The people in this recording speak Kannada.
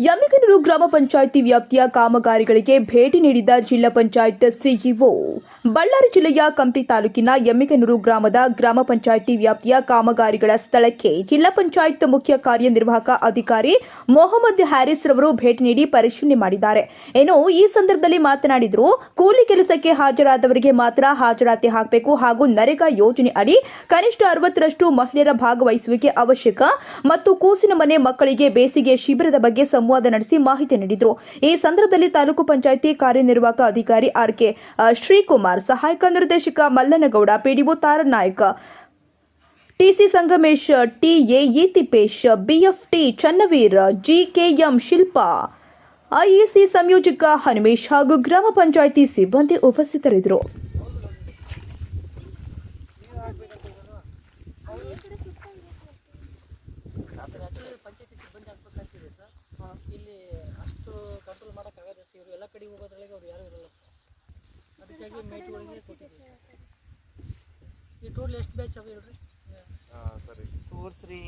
ಯಮ್ಮಿಗನೂರು ಗ್ರಾಮ ಪಂಚಾಯಿತಿ ವ್ಯಾಪ್ತಿಯ ಕಾಮಗಾರಿಗಳಿಗೆ ಭೇಟಿ ನೀಡಿದ ಜಿಲ್ಲಾ ಪಂಚಾಯತ್ ಸಿಇಒ. ಬಳ್ಳಾರಿ ಜಿಲ್ಲೆಯ ಕಂಪ್ಲಿ ತಾಲೂಕಿನ ಯಮ್ಮಿಗನೂರು ಗ್ರಾಮದ ಗ್ರಾಮ ಪಂಚಾಯಿತಿ ವ್ಯಾಪ್ತಿಯ ಕಾಮಗಾರಿಗಳ ಸ್ಥಳಕ್ಕೆ ಜಿಲ್ಲಾ ಪಂಚಾಯತ್ ಮುಖ್ಯ ಕಾರ್ಯನಿರ್ವಾಹಕ ಅಧಿಕಾರಿ ಮೊಹಮ್ಮದ್ ಹ್ಯಾರಿಸ್ ರವರು ಭೇಟಿ ನೀಡಿ ಪರಿಶೀಲನೆ ಮಾಡಿದ್ದಾರೆ. ಈ ಸಂದರ್ಭದಲ್ಲಿ ಮಾತನಾಡಿದರು, ಕೂಲಿ ಕೆಲಸಕ್ಕೆ ಹಾಜರಾದವರಿಗೆ ಮಾತ್ರ ಹಾಜರಾತಿ ಹಾಕಬೇಕು ಹಾಗೂ ನರೇಗಾ ಯೋಜನೆ ಅಡಿ ಕನಿಷ್ಠ 60ರಷ್ಟು ಮಹಿಳೆಯರ ಭಾಗವಹಿಸುವಿಕೆ ಅವಶ್ಯಕ ಮತ್ತು ಕೂಸಿನ ಮನೆ ಮಕ್ಕಳಿಗೆ ಬೇಸಿಗೆ ಶಿಬಿರದ ಬಗ್ಗೆ ಸಂವಾದ ನಡೆಸಿ ಮಾಹಿತಿ ನೀಡಿದರು. ಈ ಸಂದರ್ಭದಲ್ಲಿ ತಾಲೂಕು ಪಂಚಾಯಿತಿ ಕಾರ್ಯನಿರ್ವಾಹಕ ಅಧಿಕಾರಿ ಆರ್.ಕೆ. ಶ್ರೀಕುಮಾರ್, ಸಹಾಯಕ ನಿರ್ದೇಶಕ Mallanagouda, PDO Taranayak, TC Sangamesh, TAE Tippesh, BFT Channaveer, GKM Shilpa, IEC ಸಂಯೋಜಕ ಹನುಮೇಶ್ ಹಾಗೂ ಗ್ರಾಮ ಪಂಚಾಯಿತಿ ಸಿಬ್ಬಂದಿ ಉಪಸ್ಥಿತರಿದ್ದರು. ಪಂಚಾಯತಿ ಸಿಬ್ಬಂದಿ ಹಾಕ್ಬೇಕಂತಿದೆ ಸರ್. ಇಲ್ಲಿ ಅಷ್ಟು ಕಂಟ್ರೋಲ್ ಮಾಡೋಕ್ಕಾಗಲ್ಲ ಸರ್. ಇವರು ಎಲ್ಲ ಕಡೆ ಹೋಗೋದ್ರೊಳಗೆ ಅವ್ರು ಯಾರೂ ಇರಲ್ಲ ಸರ್. ಅದಕ್ಕಾಗಿ ಮೇಟ್ಗಳಿಗೆ ಕೊಟ್ಟಿದ್ದೀವಿ. ಈ ಟೋಟಲ್ ಎಷ್ಟು ಬ್ಯಾಚ್ ಅವ ಹೇಳ್ರಿ? ಸರಿ ತೋರಿಸ್ರಿ.